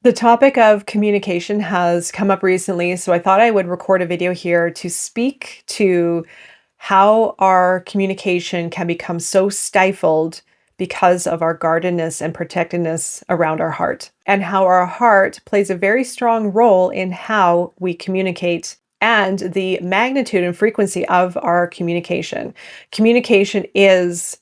The topic of communication has come up recently, so I thought I would record a video here to speak to how our communication can become so stifled because of our guardedness and protectiveness around our heart, and how our heart plays a very strong role in how we communicate and the magnitude and frequency of our communication. Communication is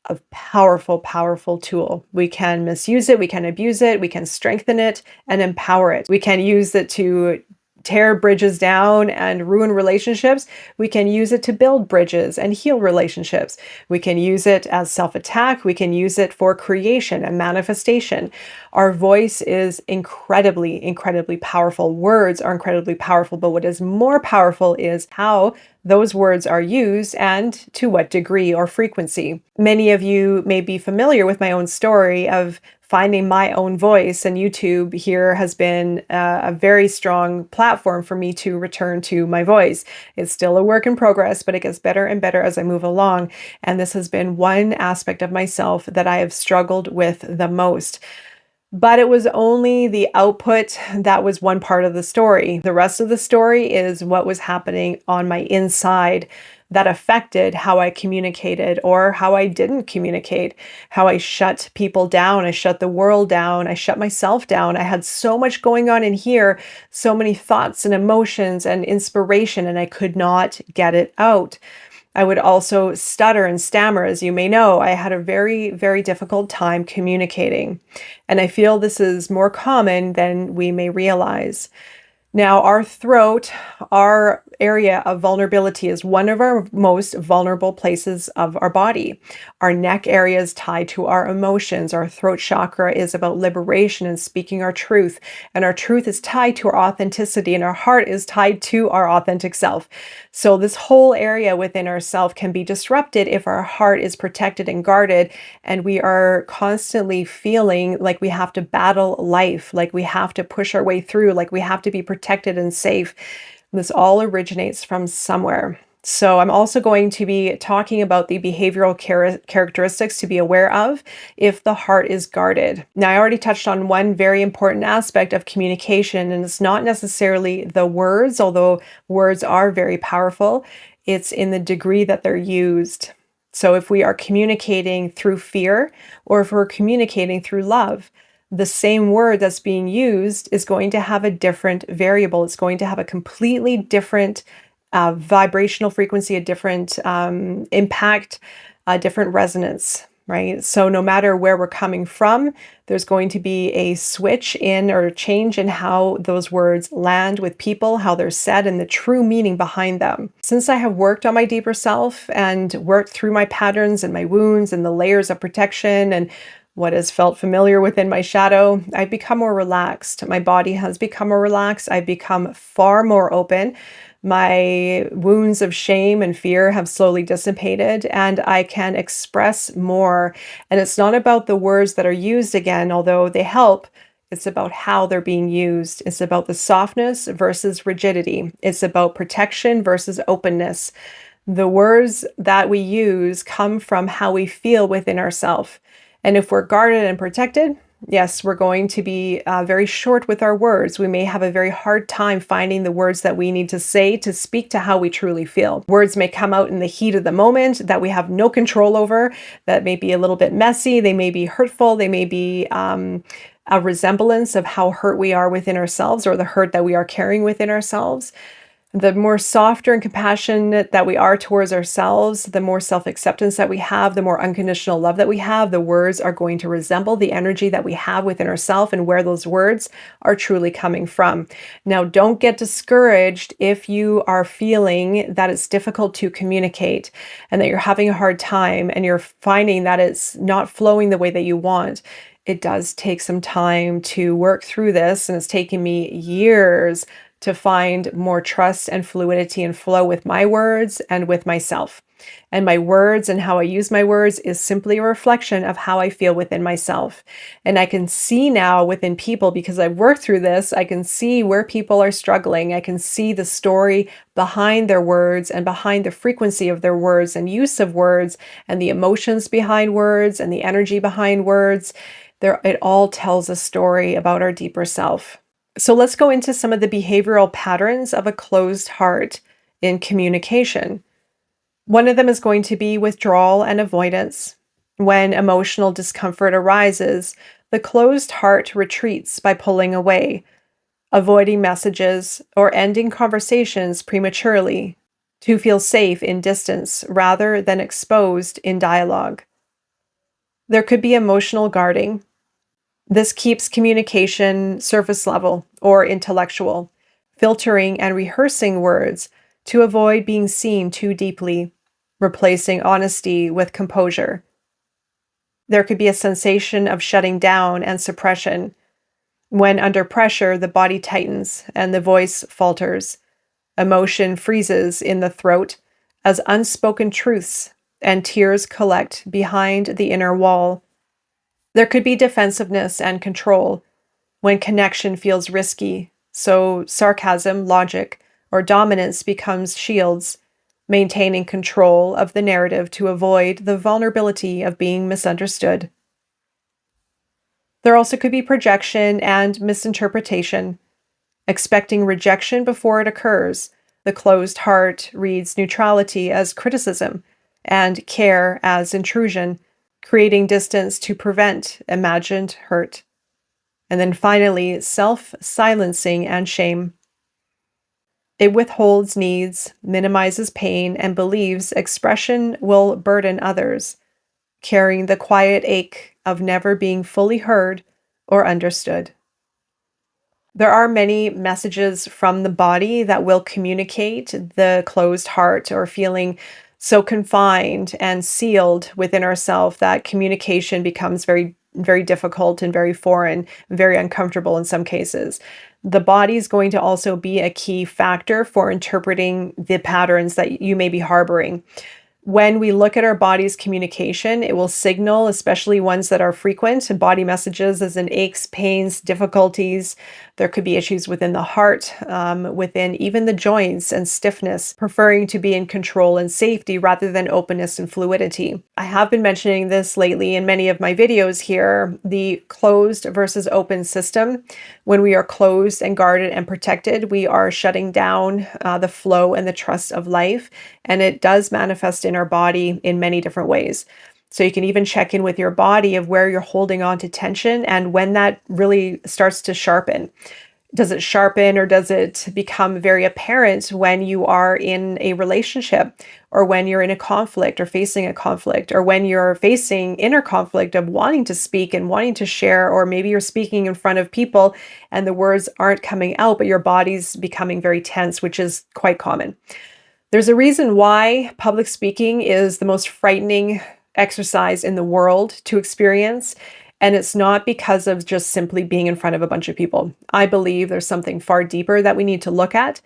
a powerful, powerful tool. We can misuse it, we can abuse it, we can strengthen it and empower it. We can use it to tear bridges down and ruin relationships. We can use it to build bridges and heal relationships. We can use it as self-attack. We can use it for creation and manifestation. Our voice is incredibly, incredibly powerful. Words are incredibly powerful, but what is more powerful is how those words are used and to what degree or frequency. Many of you may be familiar with my own story of finding my own voice, and YouTube here has been a very strong platform for me to return to my voice. It's still a work in progress, but it gets better and better as I move along. And this has been one aspect of myself that I have struggled with the most. But it was only the output that was one part of the story. The rest of the story is what was happening on my inside that affected how I communicated or how I didn't communicate, how I shut people down, I shut the world down, I shut myself down. I had so much going on in here, so many thoughts and emotions and inspiration, and I could not get it out. I would also stutter and stammer. As you may know, I had a very, very difficult time communicating. And I feel this is more common than we may realize. Now, our throat, our area of vulnerability, is one of our most vulnerable places of our body. Our neck area is tied to our emotions. Our throat chakra is about liberation and speaking our truth. And our truth is tied to our authenticity, and our heart is tied to our authentic self. So this whole area within ourself can be disrupted if our heart is protected and guarded, and we are constantly feeling like we have to battle life, like we have to push our way through, like we have to be protected and safe. This all originates from somewhere. So I'm also going to be talking about the behavioral characteristics to be aware of if the heart is guarded. Now, I already touched on one very important aspect of communication, and it's not necessarily the words, although words are very powerful. It's in the degree that they're used. So if we are communicating through fear, or if we're communicating through love, the same word that's being used is going to have a different variable. It's going to have a completely different vibrational frequency, a different impact, a different resonance, right? So no matter where we're coming from, there's going to be a switch in or a change in how those words land with people, how they're said, and the true meaning behind them. Since I have worked on my deeper self and worked through my patterns and my wounds and the layers of protection and what has felt familiar within my shadow, I've become more relaxed. My body has become more relaxed. I've become far more open. My wounds of shame and fear have slowly dissipated, and I can express more. And it's not about the words that are used again, although they help. It's about how they're being used. It's about the softness versus rigidity. It's about protection versus openness. The words that we use come from how we feel within ourselves. And if we're guarded and protected, yes, we're going to be very short with our words. We may have a very hard time finding the words that we need to say to speak to how we truly feel. Words may come out in the heat of the moment that we have no control over, that may be a little bit messy, they may be hurtful, they may be a resemblance of how hurt we are within ourselves or the hurt that we are carrying within ourselves. The more softer and compassionate that we are towards ourselves, the more self-acceptance that we have, the more unconditional love that we have, the words are going to resemble the energy that we have within ourselves and where those words are truly coming from. Now, don't get discouraged if you are feeling that it's difficult to communicate and that you're having a hard time and you're finding that it's not flowing the way that you want. It does take some time to work through this, and it's taken me years to find more trust and fluidity and flow with my words and with myself. And my words and how I use my words is simply a reflection of how I feel within myself. And I can see now within people, because I've worked through this, I can see where people are struggling. I can see the story behind their words and behind the frequency of their words and use of words and the emotions behind words and the energy behind words. It all tells a story about our deeper self. So let's go into some of the behavioral patterns of a closed heart in communication. One of them is going to be withdrawal and avoidance. When emotional discomfort arises, the closed heart retreats by pulling away, avoiding messages, or ending conversations prematurely to feel safe in distance rather than exposed in dialogue. There could be emotional guarding. This keeps communication surface level or intellectual, filtering and rehearsing words to avoid being seen too deeply, replacing honesty with composure. There could be a sensation of shutting down and suppression. When under pressure, the body tightens and the voice falters. Emotion freezes in the throat as unspoken truths and tears collect behind the inner wall. There could be defensiveness and control when connection feels risky, so sarcasm, logic, or dominance becomes shields, maintaining control of the narrative to avoid the vulnerability of being misunderstood. There also could be projection and misinterpretation, expecting rejection before it occurs. The closed heart reads neutrality as criticism and care as intrusion, creating distance to prevent imagined hurt. And then finally, self-silencing and shame. It withholds needs, minimizes pain, and believes expression will burden others, carrying the quiet ache of never being fully heard or understood. There are many messages from the body that will communicate the closed heart or feeling so confined and sealed within ourselves that communication becomes very, very difficult and very foreign, very uncomfortable in some cases. The body is going to also be a key factor for interpreting the patterns that you may be harboring. When we look at our body's communication, it will signal, especially ones that are frequent, and body messages as in aches, pains, difficulties. There could be issues within the heart, within even the joints and stiffness, preferring to be in control and safety rather than openness and fluidity. I have been mentioning this lately in many of my videos here, the closed versus open system. When we are closed and guarded and protected, we are shutting down the flow and the trust of life, and it does manifest in our body in many different ways. So you can even check in with your body of where you're holding on to tension and when that really starts to sharpen. Does it sharpen or does it become very apparent when you are in a relationship or when you're in a conflict or facing a conflict or when you're facing inner conflict of wanting to speak and wanting to share, or maybe you're speaking in front of people and the words aren't coming out, but your body's becoming very tense, which is quite common. There's a reason why public speaking is the most frightening exercise in the world to experience, and it's not because of just simply being in front of a bunch of people. I believe there's something far deeper that we need to look at.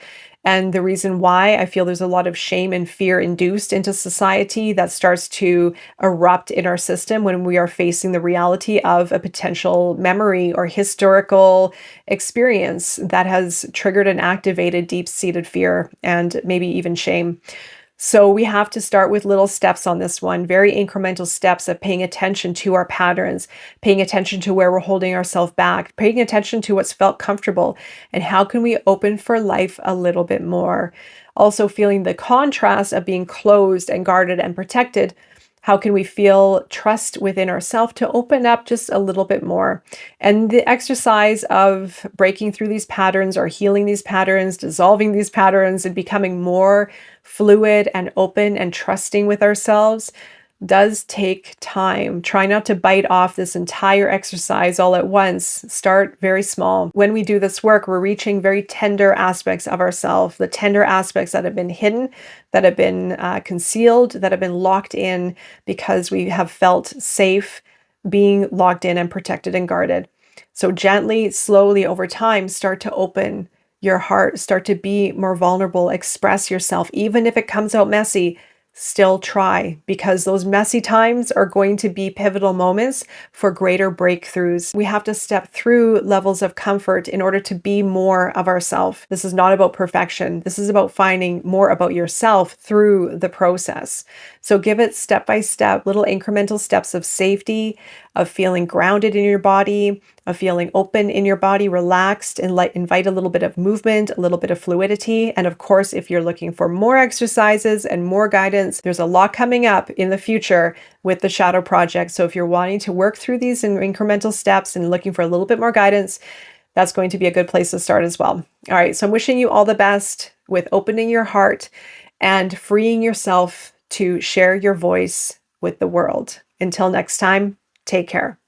And the reason why I feel there's a lot of shame and fear induced into society that starts to erupt in our system when we are facing the reality of a potential memory or historical experience that has triggered and activated deep-seated fear and maybe even shame. So we have to start with little steps on this one, very incremental steps of paying attention to our patterns, paying attention to where we're holding ourselves back, paying attention to what's felt comfortable, and how can we open for life a little bit more. Also feeling the contrast of being closed and guarded and protected. How can we feel trust within ourselves to open up just a little bit more? And the exercise of breaking through these patterns or healing these patterns, dissolving these patterns, and becoming more fluid and open and trusting with ourselves does take time. Try not to bite off this entire exercise all at once. Start very small. When we do this work, we're reaching very tender aspects of ourselves, the tender aspects that have been hidden, that have been concealed, that have been locked in because we have felt safe being locked in and protected and guarded. So gently, slowly over time, start to open your heart, start to be more vulnerable, express yourself, even if it comes out messy. still try, because those messy times are going to be pivotal moments for greater breakthroughs. We have to step through levels of comfort in order to be more of ourselves. This is not about perfection. This is about finding more about yourself through the process. So give it step by step, little incremental steps of safety, of feeling grounded in your body, of feeling open in your body, relaxed, and invite a little bit of movement, a little bit of fluidity. And of course, if you're looking for more exercises and more guidance, there's a lot coming up in the future with the Shadow Project. So if you're wanting to work through these in incremental steps and looking for a little bit more guidance, that's going to be a good place to start as well. All right, so I'm wishing you all the best with opening your heart and freeing yourself to share your voice with the world. Until next time, take care.